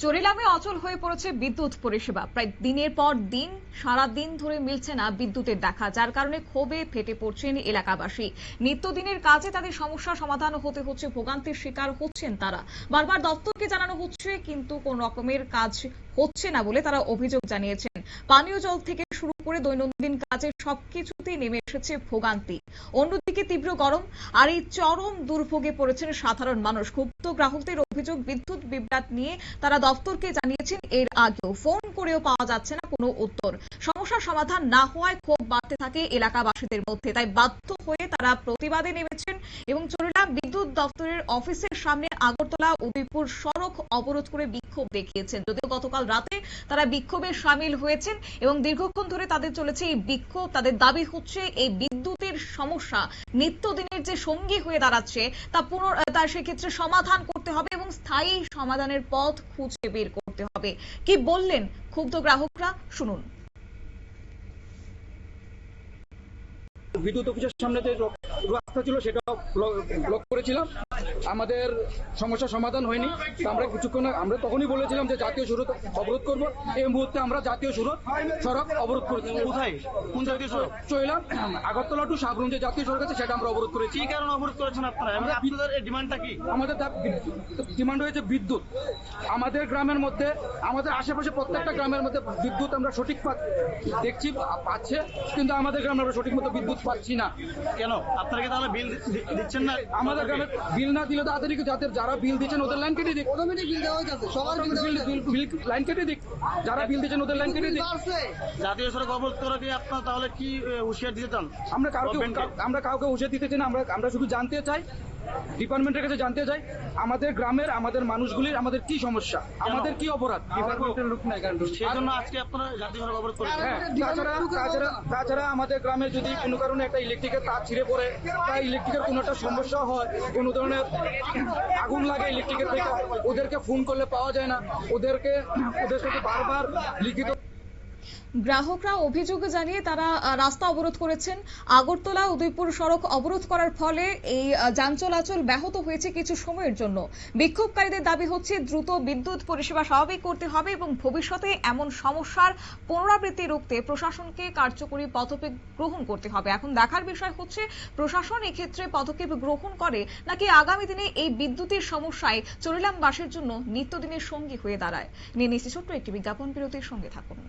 চরিলামে অচল হয়ে পড়েছে বিদ্যুৎ পরিষেবা। প্রায় দিনের পর দিন সারা দিন ধরে মিলছে না বিদ্যুতের দেখা, যার কারণে ক্ষোভে ফেটে পড়ছেন এলাকাবাসী। নিত্যদিনের কাজে তাদের সমস্যা সমাধান হতে হচ্ছে, ভোগান্তির শিকার হচ্ছেন তারা। বারবার দপ্তরকে জানানো হচ্ছে, কিন্তু কোন রকমের কাজ হচ্ছে না বলে তারা অভিযোগ জানিয়েছেন। পানীয় জল থেকে শুরু করে দৈনন্দিন কাজের সবকিছুতেই নেমে এসেছে ভোগান্তি। অন্যদিকে তীব্র গরম আর এই চরম দুর্ভোগে পড়েছেন সাধারণ মানুষ। ক্ষুব্ধ গ্রাহকদের অভিযোগ, বিদ্যুৎ বিভ্রাট নিয়ে তারা দপ্তরকে জানিয়েছেন এর আগেও, ফোন করেও পাওয়া যাচ্ছে না কোনো উত্তর। সমস্যার সমাধান না হওয়ায় ক্ষোভ বাড়তে থাকে এলাকাবাসীদের মধ্যে। তাই বাধ্য হয়ে তারা প্রতিবাদে নেমেছেন এবং চরিলাম বিদ্যুৎ দপ্তরের অফিসের সামনে আগরতলা উদয়পুর সড়ক অবরোধ করে বিক্ষোভ দেখিয়েছেন। যদিও গতকাল রাতে তারা বিক্ষোভে সামিল হয়েছেন এবং দীর্ঘক্ষণ ধরে তাদের চলেছে এই বিক্ষোভ। তাদের দাবি হচ্ছে এই বিদ্যুতের সমস্যা নিত্যদিনের যে সঙ্গী হয়ে দাঁড়াচ্ছে তা সেক্ষেত্রে সমাধান করতে হবে এবং স্থায়ী সমাধানের পথ খুঁজে বের করতে হবে। কি বললেন ক্ষুব্ধ গ্রাহকরা, শুনুন। বিদ্যুৎ অফিসের সামনে যে রাস্তা ছিল সেটাও ব্লক করেছিলাম। আমাদের সমস্যার সমাধান হয়নি। আমরা কিছুক্ষণ আমরা তখনই বলেছিলাম যে জাতীয় সড়ক অবরোধ করব। এই মুহূর্তে আমরা জাতীয় সড়ক অবরোধ করেছি। কোথায়, কোন জাতীয় সড়ক? চইলাম আগরতলা টু সাবরুম যে জাতীয় সড়ক আছে সেটা আমরা অবরোধ করেছি। কি কারণে অবরোধ করেছেন আপনারা? আপনাদের ডিমান্ডটা কি? আমাদের ডিমান্ড হয়েছে বিদ্যুৎ। আমাদের গ্রামের মধ্যে, আমাদের আশেপাশে প্রত্যেকটা গ্রামের মধ্যে বিদ্যুৎ আমরা সঠিক দেখছি পাচ্ছে, কিন্তু আমাদের গ্রামে আমরা সঠিক মতো বিদ্যুৎ পাচ্ছি না। কেন? আপনারা কি তাহলে বিল দিচ্ছেন না? আমাদের গ্রামে বিল না দিলে তাড়াতাড়ি যারা বিল দিচ্ছেন ওদের লাইন কেটে দিক। লাইন কেটে দিক, যারা বিল দিচ্ছেন ওদের লাইন কেটে দিক। জাতীয় সড়ক অবরোধ করে দিয়ে আপনারা তাহলে কি হুঁশিয়ার দিতে চান? আমরা কাউকে হুঁশিয়ার দিতে চাই না। আমরা শুধু জানতে চাই, ডিপার্টমেন্টের কাছে জানতে চাই আমাদের গ্রামের, আমাদের মানুষগুলির আমাদের কি সমস্যা, আমাদের কি অপরাধ। ডিপার্টমেন্টের লোক নাই, কারণ সেই জন্য আজকে আপনারা জাতীয় সড়ক অবরোধ করেছেন। তাছাড়া আমাদের গ্রামে যদি কোনো কারণে একটা ইলেকট্রিকের তার ছিঁড়ে পড়ে বা ইলেকট্রিকের কোনো একটা সমস্যা হয়, কোনো ধরনের আগুন লাগে ইলেকট্রিকের থেকে, ওদেরকে ফোন করলে পাওয়া যায় না। ওদের সাথে বারবার লিখিত। গ্রাহকরা অভিযোগ জানিয়ে তারা রাস্তা অবরোধ করেছেন। আগরতলা উদয়পুর সড়ক অবরোধ করার ফলে এই যান চলাচল ব্যাহত হয়েছে কিছু সময়ের জন্য। বিক্ষোভকারীদের দাবি হচ্ছে দ্রুত বিদ্যুৎ পরিষেবা স্বাভাবিক করতে হবে এবং ভবিষ্যতে এমন সমস্যার পুনরাবৃত্তি রুখতে প্রশাসনকে কার্যকরী পদক্ষেপ গ্রহণ করতে হবে। এখন দেখার বিষয় হচ্ছে প্রশাসন এক্ষেত্রে পদক্ষেপ গ্রহণ করে নাকি আগামী দিনে এই বিদ্যুতের সমস্যায় চরিলামবাসীর জন্য নিত্যদিনের সঙ্গী হয়ে দাঁড়ায়। নিয়ে নিচ্ছি ছোট্ট একটি বিজ্ঞাপন বিরতির, সঙ্গে থাকুন।